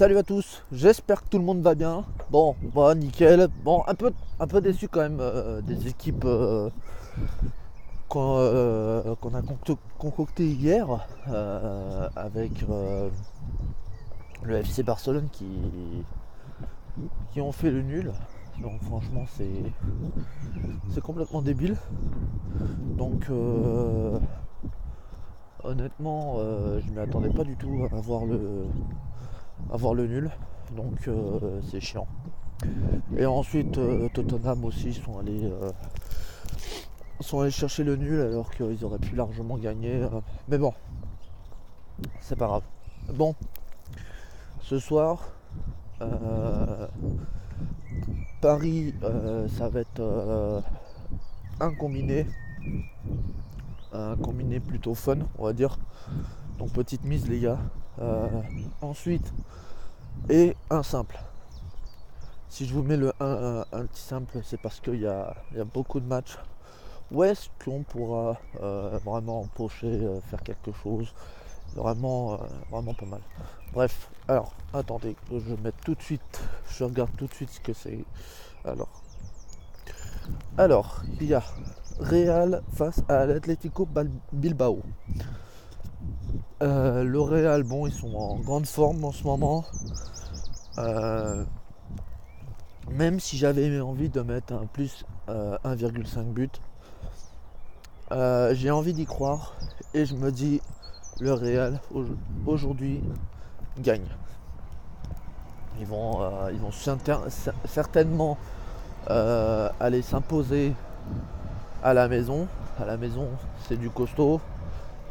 Salut à tous, j'espère que tout le monde va bien. Bon, nickel. Bon, un peu déçu quand même des équipes qu'on a concoctées hier avec le FC Barcelone qui ont fait le nul. Donc franchement c'est complètement débile. Donc honnêtement je m'y attendais pas du tout à voir le nul. Donc c'est chiant. Et ensuite, Tottenham aussi sont allés chercher le nul alors qu'ils auraient pu largement gagner. Mais bon, c'est pas grave. Bon, ce soir, euh, Paris, ça va être un combiné plutôt fun, on va dire. Donc petite mise les gars. Ensuite, et un simple. Si je vous mets un petit simple, c'est parce qu'il y a beaucoup de matchs. Où est-ce qu'on pourra vraiment empocher, faire quelque chose vraiment, vraiment pas mal. Bref, alors attendez, je mets tout de suite, je regarde tout de suite ce que c'est. Alors, il y a Real face à l'Atlético Bilbao. Le Real, bon, ils sont en grande forme en ce moment. Euh, Même si j'avais envie de mettre un plus 1,5 but, j'ai envie d'y croire et je me dis le Real aujourd'hui gagne. Ils vont certainement aller s'imposer à la maison. À la maison, c'est du costaud.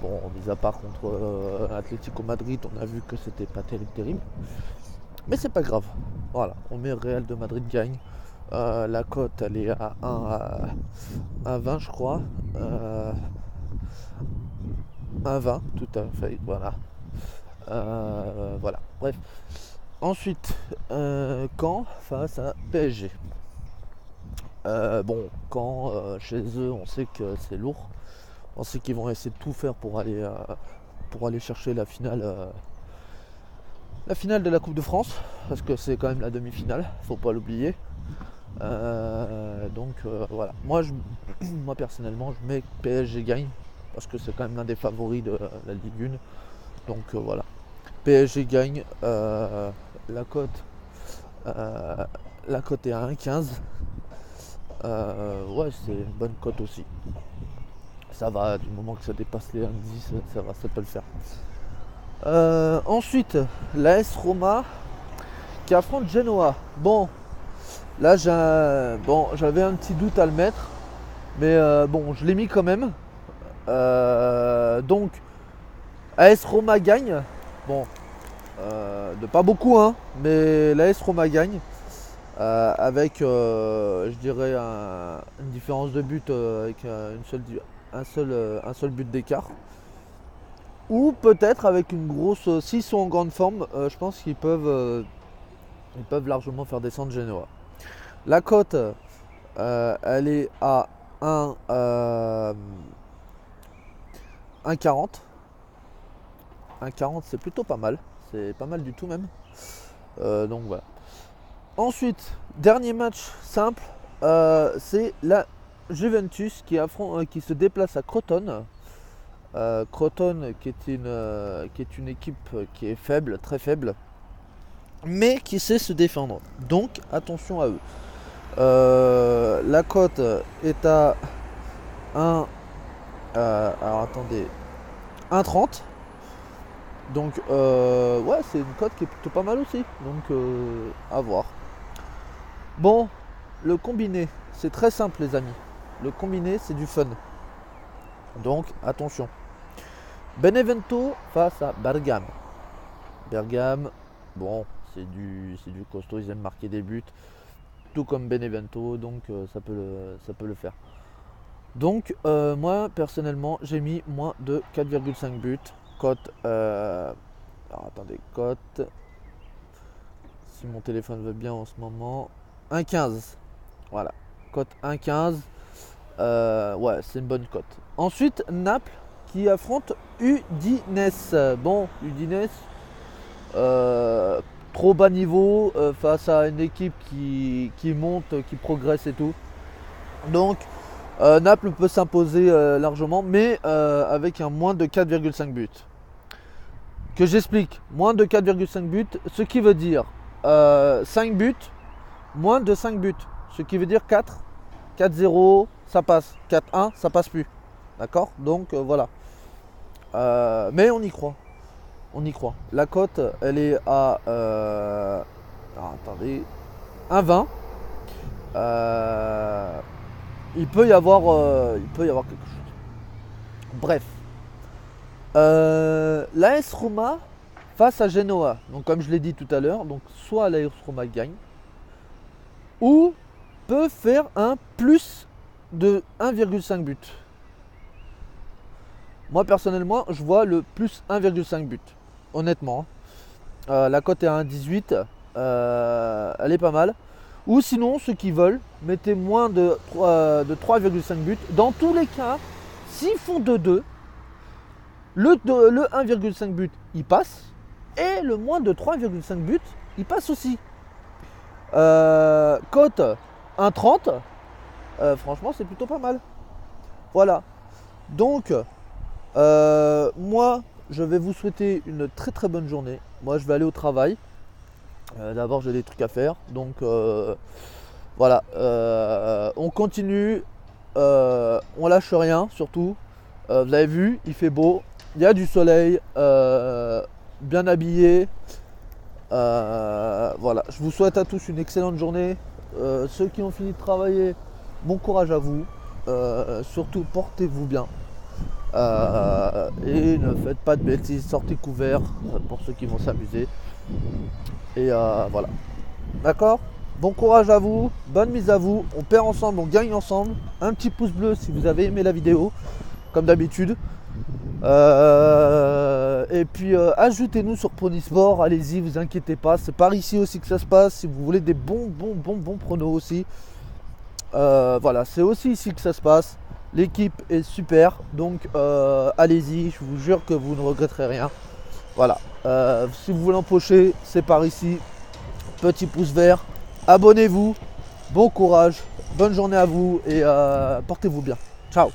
Bon, mis à part contre Atlético Madrid, on a vu que c'était pas terrible. Mais c'est pas grave. Voilà, on met Real de Madrid gagne. La cote, elle est à 20, je crois. 20, tout à fait. Voilà. Voilà. Bref. Ensuite, Caen face à PSG. Bon, Caen, chez eux, on sait que c'est lourd. On sait qu'ils vont essayer de tout faire pour aller chercher la finale de la Coupe de France, parce que c'est quand même la demi-finale, faut pas l'oublier. Donc voilà. Moi personnellement, je mets PSG gagne, parce que c'est quand même l'un des favoris de la Ligue 1. Donc voilà. PSG gagne. La cote, euh, la cote est à 1,15. Ouais, c'est une bonne cote aussi. Ça va, du moment que ça dépasse les 1,10, ça va, ça peut le faire. Ensuite, l'AS Roma qui affronte Genoa. Bon, là j'avais un petit doute à le mettre, mais bon, je l'ai mis quand même. Donc, AS Roma gagne. Bon, de pas beaucoup, hein, mais l'AS Roma gagne. Avec, je dirais, une différence de but avec un seul but d'écart. Ou peut-être avec une grosse. S'ils sont en grande forme, je pense ils peuvent largement faire descendre Genoa. La cote, elle est à 1,40. 1,40, c'est plutôt pas mal. C'est pas mal du tout même. Donc voilà. Ensuite, dernier match simple, c'est la Juventus qui se déplace à Crotone. Crotone qui est une équipe qui est faible, très faible, mais qui sait se défendre. Donc attention à eux. La cote est à 1. Alors attendez, 1,30. Donc ouais, c'est une cote qui est plutôt pas mal aussi. Donc à voir. Bon, le combiné, c'est très simple les amis. Le combiné, c'est du fun. Donc attention. Benevento face à Bergame. Bergame, bon, c'est du costaud, ils aiment marquer des buts, tout comme Benevento, donc ça peut le faire. Donc moi personnellement j'ai mis moins de 4,5 buts. Cote, alors attendez, cote, si mon téléphone veut bien en ce moment, 1,15. Voilà, cote 1,15. Ouais, c'est une bonne cote. Ensuite, Naples qui affronte Udinese. Bon, Udinese, trop bas niveau face à une équipe qui monte, qui progresse et tout. Donc Naples peut s'imposer largement, mais avec un moins de 4,5 buts. Que j'explique, moins de 4,5 buts, ce qui veut dire 5 buts, moins de 5 buts. Ce qui veut dire 4, 4-0, ça passe. 4-1, ça passe plus. D'accord? Donc voilà. Mais on y croit. On y croit. La cote, elle est à attendez, 1,20. Il peut y avoir quelque chose. Bref. L'AS Roma face à Genoa. Donc comme je l'ai dit tout à l'heure, donc soit l'AS Roma gagne, ou peut faire un plus de 1,5 but. Moi personnellement, je vois le plus 1,5 but. Honnêtement. La cote est à 1,18. Elle est pas mal. Ou sinon, ceux qui veulent, mettez moins de 3,5 buts. Dans tous les cas, s'ils font 2-2, le 1,5 but, il passe. Et le moins de 3,5 buts, il passe aussi. Cote 1,30. Franchement, c'est plutôt pas mal. Voilà. Donc, moi, je vais vous souhaiter une très très bonne journée. Moi, je vais aller au travail. D'abord, j'ai des trucs à faire. Donc, voilà. On continue. On lâche rien, surtout. Vous avez vu, il fait beau. Il y a du soleil. Bien habillé. Voilà. Je vous souhaite à tous une excellente journée. Ceux qui ont fini de travailler, bon courage à vous. Surtout, portez-vous bien. Et ne faites pas de bêtises, sortez couverts pour ceux qui vont s'amuser. Et voilà. D'accord? Bon courage à vous, bonne mise à vous. On perd ensemble, on gagne ensemble. Un petit pouce bleu si vous avez aimé la vidéo, comme d'habitude. Et puis ajoutez-nous sur Ponysport, allez-y, vous inquiétez pas. C'est par ici aussi que ça se passe. Si vous voulez des bons pronos aussi. Voilà, c'est aussi ici que ça se passe. L'équipe est super, donc allez-y, je vous jure que vous ne regretterez rien. Voilà, si vous voulez empocher, c'est par ici. Petit pouce vert, abonnez-vous, bon courage, bonne journée à vous et portez-vous bien. Ciao.